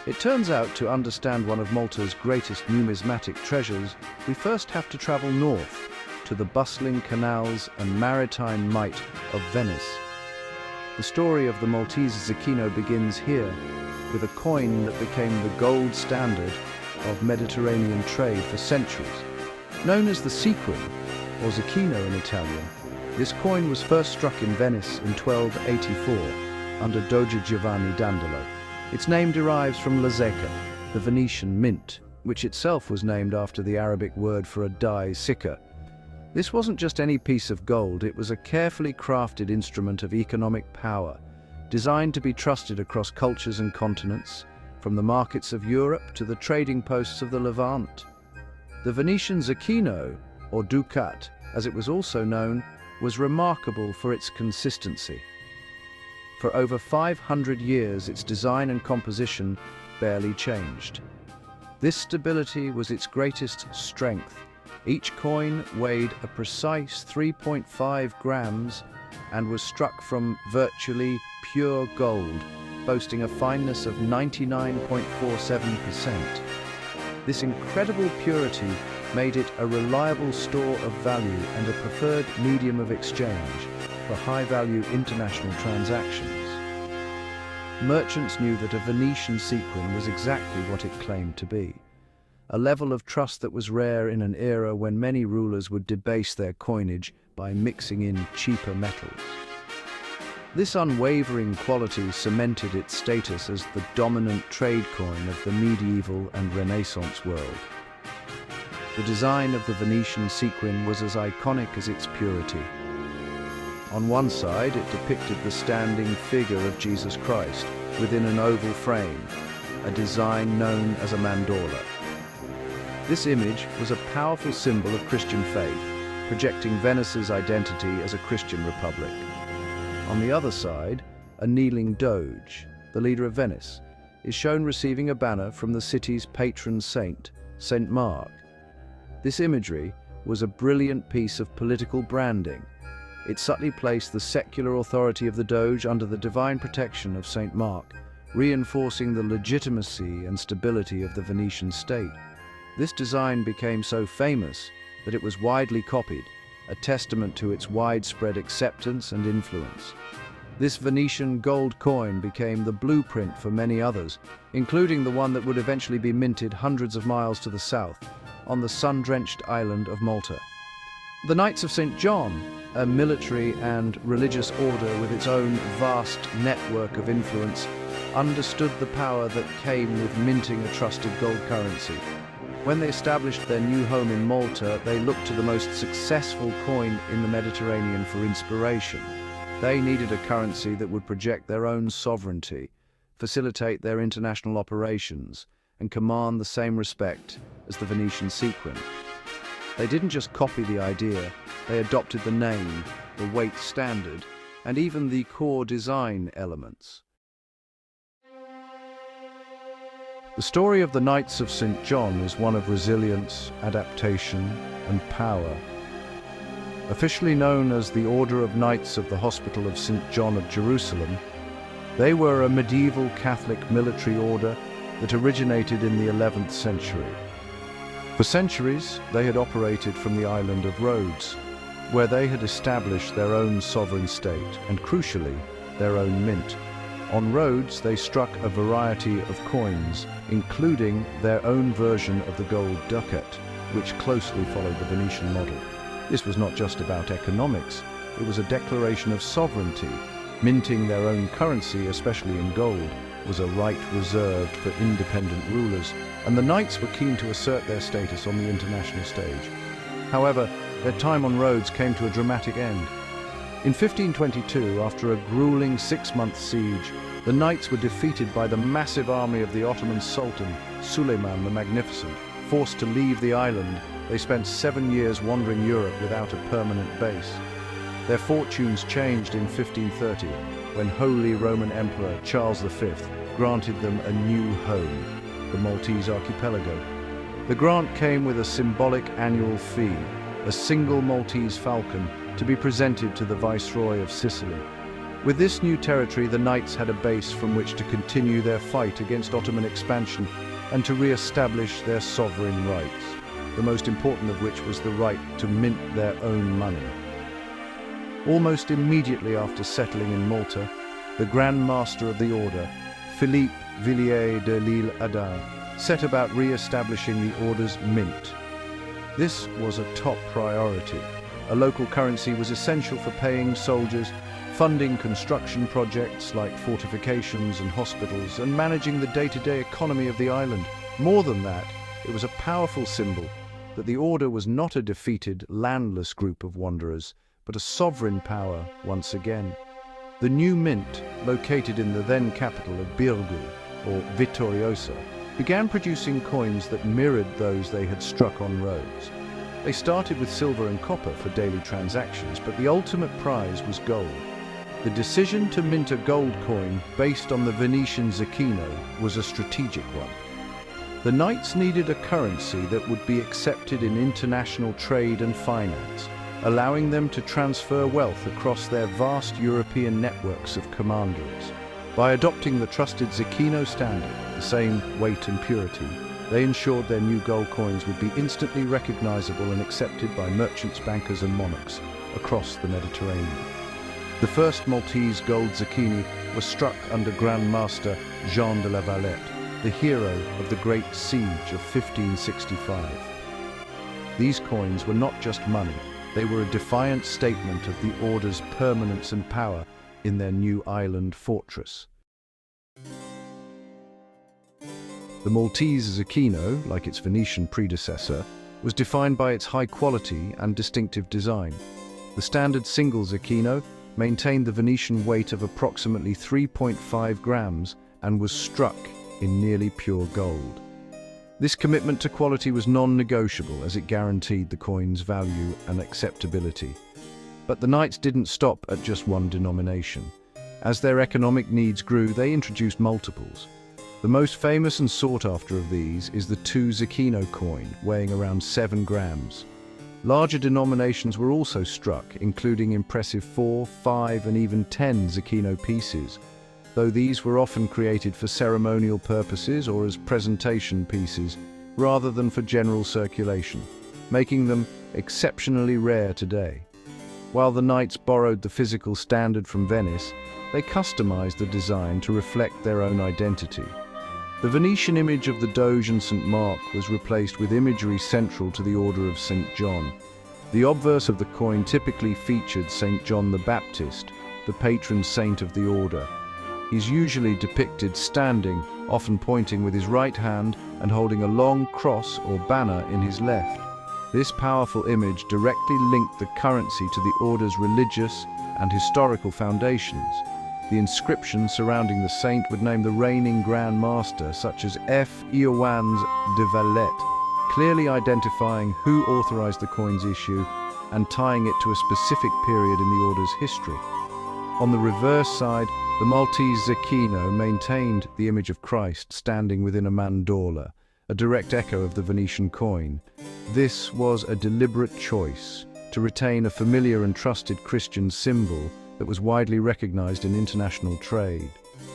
It turns out to understand one of Malta's greatest numismatic treasures, we first have to travel north to the bustling canals and maritime might of Venice. The story of the Maltese Zecchino begins here, with a coin that became the gold standard of Mediterranean trade for centuries. Known as the sequin, or Zecchino in Italian, this coin was first struck in Venice in 1284 under Doge Giovanni Dandolo. Its name derives from la zecca, the Venetian mint, which itself was named after the Arabic word for a die, sicca. This wasn't just any piece of gold, it was a carefully crafted instrument of economic power, designed to be trusted across cultures and continents, from the markets of Europe to the trading posts of the Levant. The Venetian Zecchino, or ducat, as it was also known, was remarkable for its consistency. For over 500 years, its design and composition barely changed. This stability was its greatest strength. Each coin weighed a precise 3.5 grams and was struck from virtually pure gold, boasting a fineness of 99.47%. This incredible purity made it a reliable store of value and a preferred medium of exchange for high-value international transactions. Merchants knew that a Venetian sequin was exactly what it claimed to be, a level of trust that was rare in an era when many rulers would debase their coinage by mixing in cheaper metals. This unwavering quality cemented its status as the dominant trade coin of the medieval and Renaissance world. The design of the Venetian sequin was as iconic as its purity. On one side, it depicted the standing figure of Jesus Christ within an oval frame, a design known as a mandorla. This image was a powerful symbol of Christian faith, projecting Venice's identity as a Christian republic. On the other side, a kneeling doge, the leader of Venice, is shown receiving a banner from the city's patron saint, Saint Mark. This imagery was a brilliant piece of political branding. It subtly placed the secular authority of the Doge under the divine protection of Saint Mark, reinforcing the legitimacy and stability of the Venetian state. This design became so famous that it was widely copied, a testament to its widespread acceptance and influence. This Venetian gold coin became the blueprint for many others, including the one that would eventually be minted hundreds of miles to the south, on the sun-drenched island of Malta. The Knights of St. John, a military and religious order with its own vast network of influence, understood the power that came with minting a trusted gold currency. When they established their new home in Malta, they looked to the most successful coin in the Mediterranean for inspiration. They needed a currency that would project their own sovereignty, facilitate their international operations, and command the same respect as the Venetian sequin. They didn't just copy the idea, they adopted the name, the weight standard, and even the core design elements. The story of the Knights of St. John is one of resilience, adaptation, and power. Officially known as the Order of Knights of the Hospital of St. John of Jerusalem, they were a medieval Catholic military order that originated in the 11th century. For centuries, they had operated from the island of Rhodes, where they had established their own sovereign state and, crucially, their own mint. On Rhodes, they struck a variety of coins, including their own version of the gold ducat, which closely followed the Venetian model. This was not just about economics, it was a declaration of sovereignty. Minting their own currency, especially in gold, was a right reserved for independent rulers, and the knights were keen to assert their status on the international stage. However, their time on Rhodes came to a dramatic end. In 1522, after a grueling 6-month siege, the knights were defeated by the massive army of the Ottoman Sultan, Suleiman the Magnificent. Forced to leave the island, they spent 7 years wandering Europe without a permanent base. Their fortunes changed in 1530, when Holy Roman Emperor Charles V granted them a new home, the Maltese archipelago. The grant came with a symbolic annual fee, a single Maltese falcon, to be presented to the Viceroy of Sicily. With this new territory, the knights had a base from which to continue their fight against Ottoman expansion and to re-establish their sovereign rights, the most important of which was the right to mint their own money. Almost immediately after settling in Malta, the Grand Master of the Order, Philippe Villiers de l'Isle-Adam, set about re-establishing the Order's mint. This was a top priority. A local currency was essential for paying soldiers, funding construction projects like fortifications and hospitals, and managing the day-to-day economy of the island. More than that, it was a powerful symbol that the Order was not a defeated, landless group of wanderers, but a sovereign power once again. The new mint, located in the then capital of Birgu, or Vittoriosa, began producing coins that mirrored those they had struck on Rhodes. They started with silver and copper for daily transactions, but the ultimate prize was gold. The decision to mint a gold coin based on the Venetian Zecchino was a strategic one. The knights needed a currency that would be accepted in international trade and finance, allowing them to transfer wealth across their vast European networks of commanderies. By adopting the trusted Zecchino standard, the same weight and purity, they ensured their new gold coins would be instantly recognizable and accepted by merchants, bankers and monarchs across the Mediterranean. The first Maltese gold zecchini was struck under Grand Master Jean de la Valette, the hero of the Great Siege of 1565. These coins were not just money, they were a defiant statement of the Order's permanence and power in their new island fortress. The Maltese Zecchino, like its Venetian predecessor, was defined by its high quality and distinctive design. The standard single Zecchino maintained the Venetian weight of approximately 3.5 grams and was struck in nearly pure gold. This commitment to quality was non-negotiable as it guaranteed the coin's value and acceptability. But the knights didn't stop at just one denomination. As their economic needs grew, they introduced multiples. The most famous and sought after of these is the 2 Zecchino coin, weighing around 7 grams. Larger denominations were also struck, including impressive 4, 5 and even 10 Zecchino pieces, though these were often created for ceremonial purposes or as presentation pieces, rather than for general circulation, making them exceptionally rare today. While the knights borrowed the physical standard from Venice, they customized the design to reflect their own identity. The Venetian image of the Doge and St. Mark was replaced with imagery central to the Order of St. John. The obverse of the coin typically featured St. John the Baptist, the patron saint of the Order. He's usually depicted standing, often pointing with his right hand and holding a long cross or banner in his left. This powerful image directly linked the currency to the Order's religious and historical foundations. The inscription surrounding the saint would name the reigning Grand Master, such as F. Iowans de Valette, clearly identifying who authorized the coin's issue and tying it to a specific period in the Order's history. On the reverse side, the Maltese Zecchino maintained the image of Christ standing within a mandorla, a direct echo of the Venetian coin. This was a deliberate choice to retain a familiar and trusted Christian symbol that was widely recognized in international trade.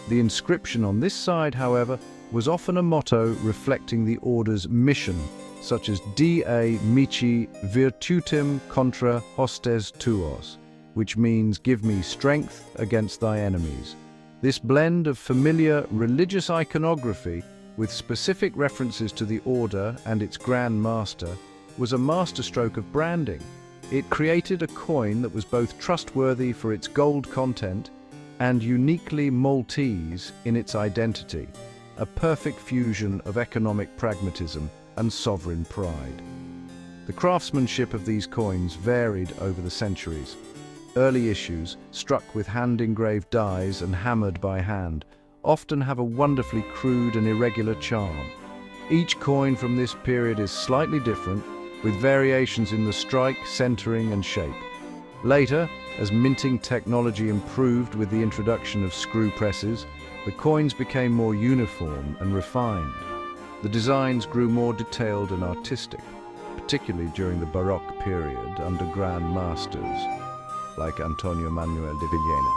The inscription on this side, however, was often a motto reflecting the Order's mission, such as Da mihi virtutem contra hostes tuos, which means give me strength against thy enemies. This blend of familiar religious iconography with specific references to the Order and its Grand Master was a masterstroke of branding. It created a coin that was both trustworthy for its gold content and uniquely Maltese in its identity, a perfect fusion of economic pragmatism and sovereign pride. The craftsmanship of these coins varied over the centuries. Early issues, struck with hand-engraved dies and hammered by hand, often have a wonderfully crude and irregular charm. Each coin from this period is slightly different, with variations in the strike, centering and shape. Later, as minting technology improved with the introduction of screw presses, the coins became more uniform and refined. The designs grew more detailed and artistic, particularly during the Baroque period under Grand Masters like Antonio Manuel de Villena.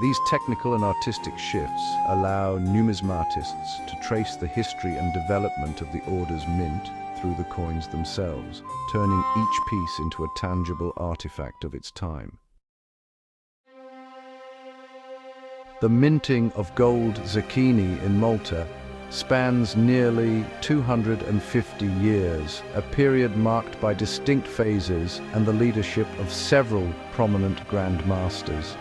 These technical and artistic shifts allow numismatists to trace the history and development of the order's mint through the coins themselves, turning each piece into a tangible artifact of its time. The minting of gold zecchini in Malta spans nearly 250 years, a period marked by distinct phases and the leadership of several prominent Grand Masters.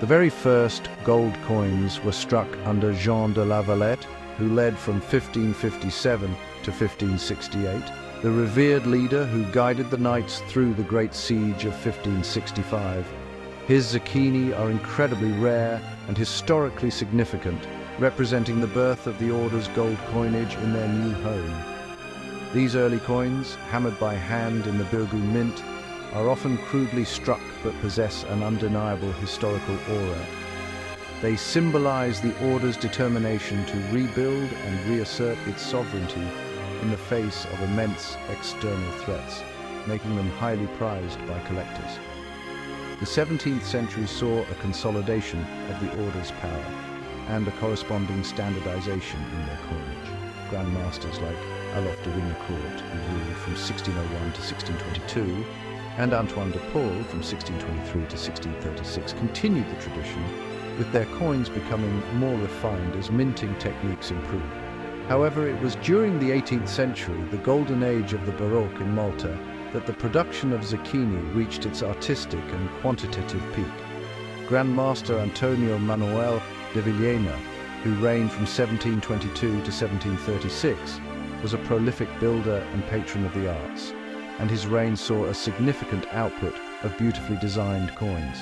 The very first gold coins were struck under Jean de la Valette, who led from 1557 to 1568, the revered leader who guided the knights through the Great Siege of 1565. His zecchini are incredibly rare and historically significant, representing the birth of the Order's gold coinage in their new home. These early coins, hammered by hand in the Birgu mint, are often crudely struck but possess an undeniable historical aura. They symbolize the Order's determination to rebuild and reassert its sovereignty in the face of immense external threats, making them highly prized by collectors. The 17th century saw a consolidation of the Order's power and a corresponding standardization in their coinage. Grand Masters like Alof de Wignacourt, who ruled from 1601 to 1622, and Antoine de Paul from 1623 to 1636 continued the tradition, with their coins becoming more refined as minting techniques improved. However, it was during the 18th century, the golden age of the Baroque in Malta, that the production of zecchini reached its artistic and quantitative peak. Grand Master Antonio Manuel de Villena, who reigned from 1722 to 1736, was a prolific builder and patron of the arts, and his reign saw a significant output of beautifully designed coins.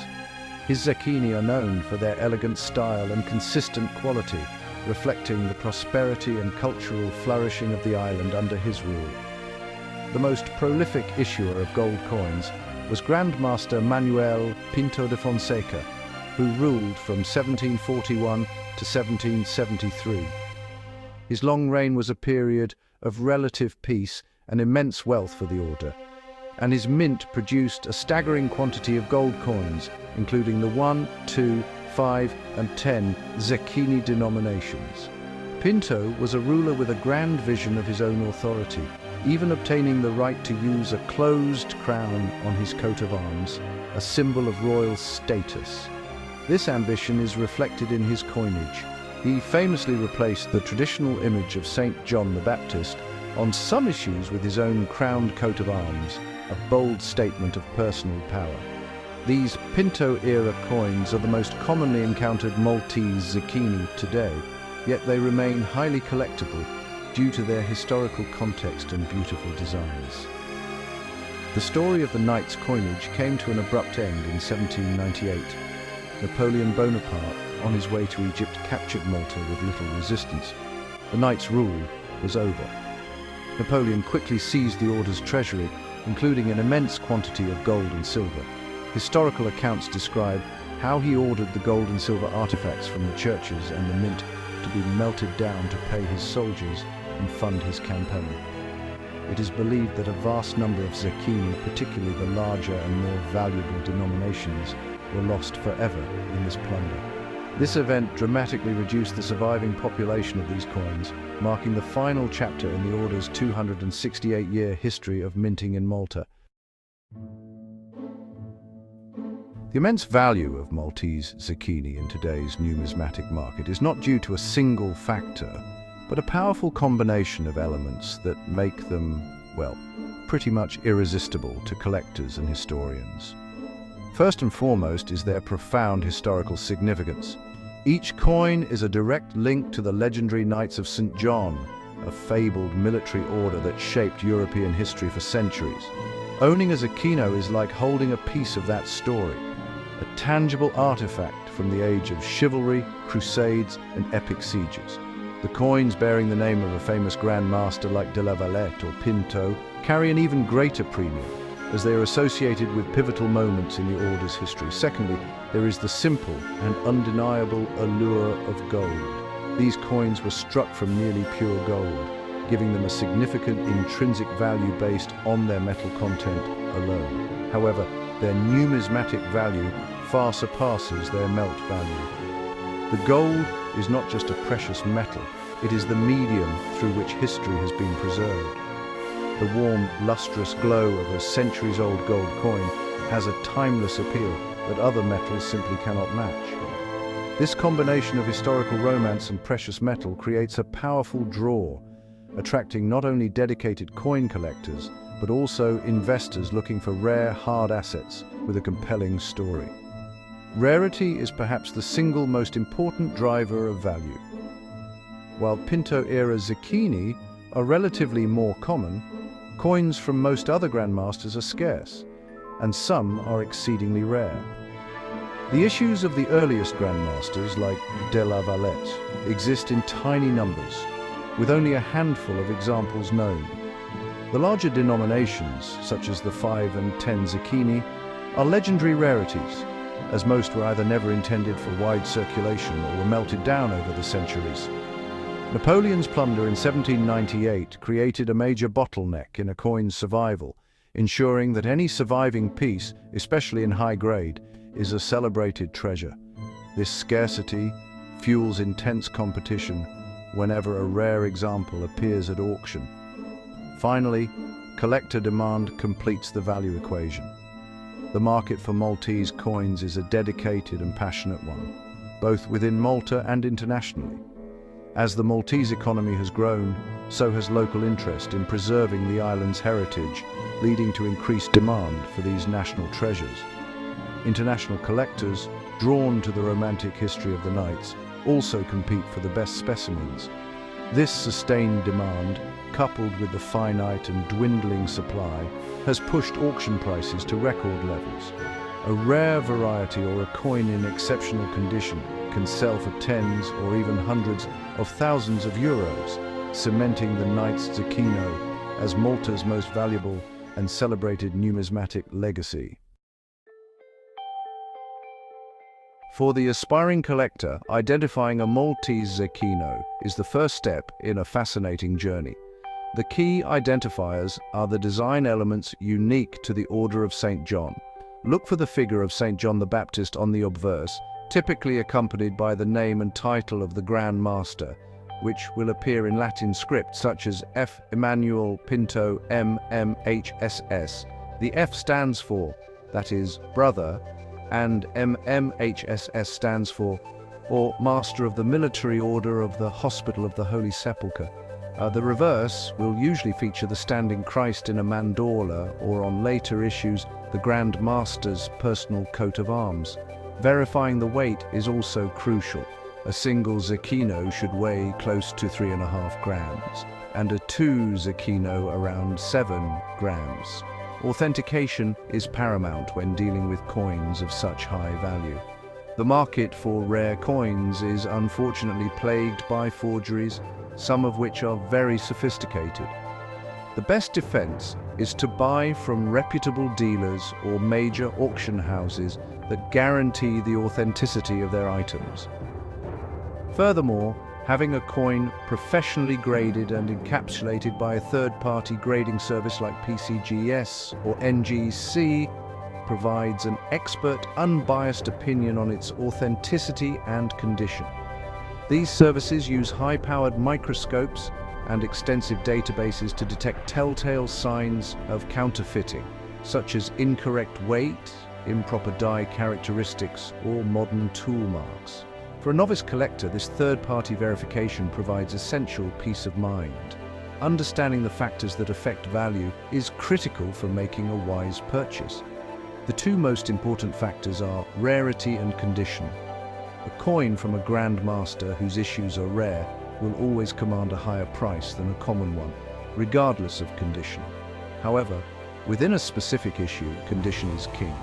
His zecchini are known for their elegant style and consistent quality, reflecting the prosperity and cultural flourishing of the island under his rule. The most prolific issuer of gold coins was Grand Master Manuel Pinto de Fonseca, who ruled from 1741 to 1773. His long reign was a period of relative peace and immense wealth for the Order, and his mint produced a staggering quantity of gold coins, including the 1, 2, 5, and 10 zecchini denominations. Pinto was a ruler with a grand vision of his own authority, even obtaining the right to use a closed crown on his coat of arms, a symbol of royal status. This ambition is reflected in his coinage. He famously replaced the traditional image of Saint John the Baptist on some issues with his own crowned coat of arms, a bold statement of personal power. These Pinto-era coins are the most commonly encountered Maltese Zecchini today, yet they remain highly collectible due to their historical context and beautiful designs. The story of the Knights' coinage came to an abrupt end in 1798. Napoleon Bonaparte, on his way to Egypt, captured Malta with little resistance. The Knights' rule was over. Napoleon quickly seized the Order's treasury, including an immense quantity of gold and silver. Historical accounts describe how he ordered the gold and silver artifacts from the churches and the mint to be melted down to pay his soldiers and fund his campaign. It is believed that a vast number of zecchini, particularly the larger and more valuable denominations, were lost forever in this plunder. This event dramatically reduced the surviving population of these coins, marking the final chapter in the Order's 268-year history of minting in Malta. The immense value of Maltese zecchini in today's numismatic market is not due to a single factor, but a powerful combination of elements that make them, well, pretty much irresistible to collectors and historians. First and foremost is their profound historical significance. Each coin is a direct link to the legendary Knights of St. John, a fabled military order that shaped European history for centuries. Owning a zecchino is like holding a piece of that story, a tangible artifact from the age of chivalry, crusades, and epic sieges. The coins bearing the name of a famous Grand Master like de la Valette or Pinto carry an even greater premium, as they are associated with pivotal moments in the Order's history. Secondly, there is the simple and undeniable allure of gold. These coins were struck from nearly pure gold, giving them a significant intrinsic value based on their metal content alone. However, their numismatic value far surpasses their melt value. The gold is not just a precious metal, it is the medium through which history has been preserved. The warm, lustrous glow of a centuries-old gold coin has a timeless appeal that other metals simply cannot match. This combination of historical romance and precious metal creates a powerful draw, attracting not only dedicated coin collectors, but also investors looking for rare, hard assets with a compelling story. Rarity is perhaps the single most important driver of value. While Pinto-era Zecchini are relatively more common, coins from most other grandmasters are scarce, and some are exceedingly rare. The issues of the earliest grandmasters, like de la Valette, exist in tiny numbers, with only a handful of examples known. The larger denominations, such as the 5 and 10 Zecchini, are legendary rarities, as most were either never intended for wide circulation or were melted down over the centuries. Napoleon's plunder in 1798 created a major bottleneck in a coin's survival, ensuring that any surviving piece, especially in high grade, is a celebrated treasure. This scarcity fuels intense competition whenever a rare example appears at auction. Finally, collector demand completes the value equation. The market for Maltese coins is a dedicated and passionate one, both within Malta and internationally. As the Maltese economy has grown, so has local interest in preserving the island's heritage, leading to increased demand for these national treasures. International collectors, drawn to the romantic history of the Knights, also compete for the best specimens. This sustained demand, coupled with the finite and dwindling supply, has pushed auction prices to record levels. A rare variety or a coin in exceptional condition can sell for tens or even hundreds of thousands of euros, cementing the Knights Zecchino as Malta's most valuable and celebrated numismatic legacy. For the aspiring collector, identifying a Maltese Zecchino is the first step in a fascinating journey. The key identifiers are the design elements unique to the Order of St. John. Look for the figure of St. John the Baptist on the obverse, typically accompanied by the name and title of the Grand Master, which will appear in Latin script such as F. Emmanuel Pinto MMHSS. The F stands for, that is, brother, and MMHSS stands for, or Master of the Military Order of the Hospital of the Holy Sepulchre. The reverse will usually feature the standing Christ in a mandorla, or on later issues, the Grand Master's personal coat of arms. Verifying the weight is also crucial. A single Zecchino should weigh close to 3.5 grams, and a 2 Zecchino around 7 grams. Authentication is paramount when dealing with coins of such high value. The market for rare coins is unfortunately plagued by forgeries, some of which are very sophisticated. The best defense is to buy from reputable dealers or major auction houses that guarantee the authenticity of their items. Furthermore, having a coin professionally graded and encapsulated by a third-party grading service like PCGS or NGC provides an expert, unbiased opinion on its authenticity and condition. These services use high-powered microscopes and extensive databases to detect telltale signs of counterfeiting, such as incorrect weight, improper die characteristics, or modern tool marks. For a novice collector, this third-party verification provides essential peace of mind. Understanding the factors that affect value is critical for making a wise purchase. The two most important factors are rarity and condition. A coin from a Grand Master whose issues are rare will always command a higher price than a common one, regardless of condition. However, within a specific issue, condition is king.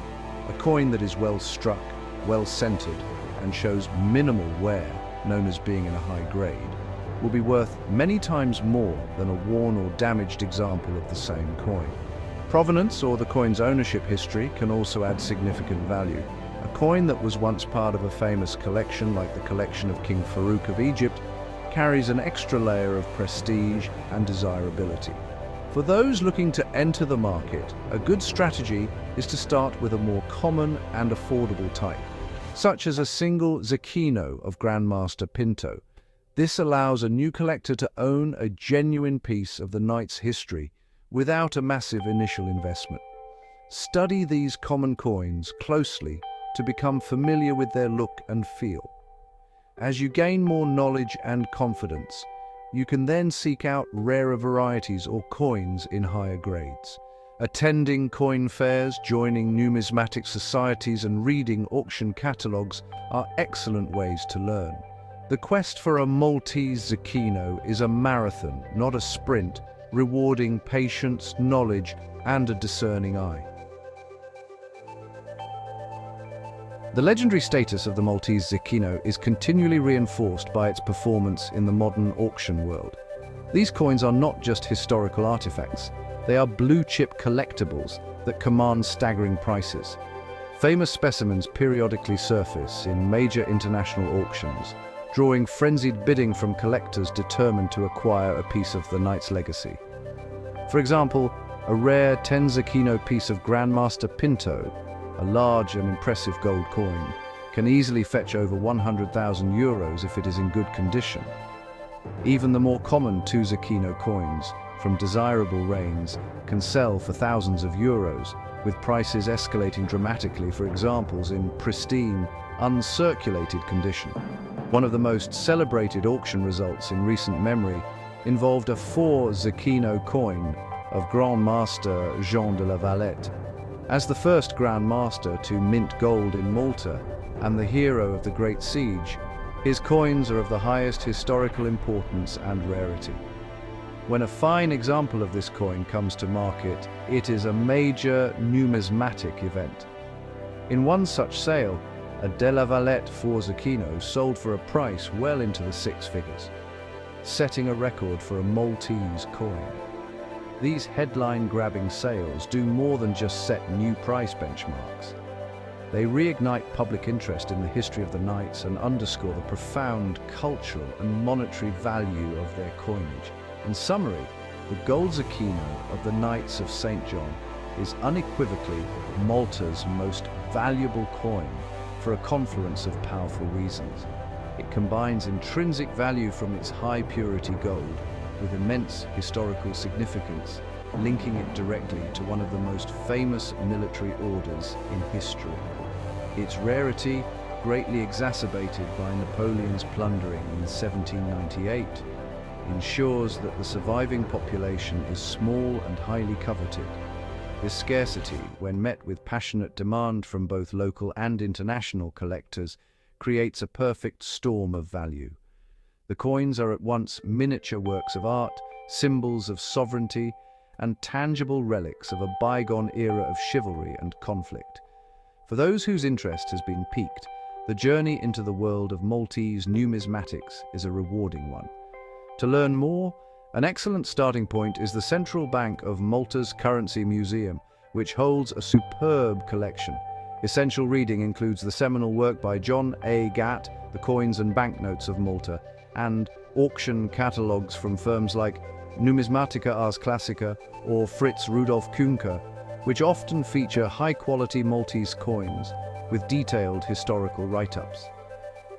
A coin that is well struck, well centered, and shows minimal wear, known as being in a high grade, will be worth many times more than a worn or damaged example of the same coin. Provenance, or the coin's ownership history, can also add significant value. A coin that was once part of a famous collection, like the collection of King Farouk of Egypt, carries an extra layer of prestige and desirability. For those looking to enter the market, a good strategy is to start with a more common and affordable type, such as a single Zecchino of Grandmaster Pinto. This allows a new collector to own a genuine piece of the knight's history without a massive initial investment. Study these common coins closely to become familiar with their look and feel. As you gain more knowledge and confidence, you can then seek out rarer varieties or coins in higher grades. Attending coin fairs, joining numismatic societies and reading auction catalogues are excellent ways to learn. The quest for a Maltese Zecchino is a marathon, not a sprint, rewarding patience, knowledge, and a discerning eye. The legendary status of the Maltese Zecchino is continually reinforced by its performance in the modern auction world. These coins are not just historical artifacts, they are blue-chip collectibles that command staggering prices. Famous specimens periodically surface in major international auctions, drawing frenzied bidding from collectors determined to acquire a piece of the knight's legacy. For example, a rare 10 Zecchino piece of Grandmaster Pinto, a large and impressive gold coin, can easily fetch over €100,000 if it is in good condition. Even the more common 2 Zecchino coins, from desirable reigns, can sell for thousands of euros, with prices escalating dramatically for examples in pristine, uncirculated condition. One of the most celebrated auction results in recent memory involved a 4 Zecchino coin of Grand Master Jean de la Valette. As the first Grand Master to mint gold in Malta and the hero of the Great Siege, his coins are of the highest historical importance and rarity. When a fine example of this coin comes to market, it is a major numismatic event. In one such sale, a de la Valette 4 Zecchino sold for a price well into the 6 figures, setting a record for a Maltese coin. These headline-grabbing sales do more than just set new price benchmarks. They reignite public interest in the history of the knights and underscore the profound cultural and monetary value of their coinage. In summary, the gold Zecchino of the Knights of St. John is unequivocally Malta's most valuable coin for a confluence of powerful reasons. It combines intrinsic value from its high-purity gold with immense historical significance, linking it directly to one of the most famous military orders in history. Its rarity, greatly exacerbated by Napoleon's plundering in 1798, ensures that the surviving population is small and highly coveted. This scarcity, when met with passionate demand from both local and international collectors, creates a perfect storm of value. The coins are at once miniature works of art, symbols of sovereignty, and tangible relics of a bygone era of chivalry and conflict. For those whose interest has been piqued, the journey into the world of Maltese numismatics is a rewarding one. To learn more, an excellent starting point is the Central Bank of Malta's Currency Museum, which holds a superb collection. Essential reading includes the seminal work by John A. Gatt, The Coins and Banknotes of Malta, and auction catalogues from firms like Numismatica Ars Classica or Fritz Rudolf Kuhnke, which often feature high-quality Maltese coins with detailed historical write-ups.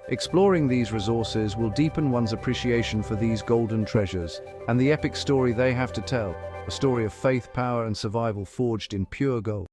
Exploring these resources will deepen one's appreciation for these golden treasures and the epic story they have to tell, a story of faith, power, and survival forged in pure gold.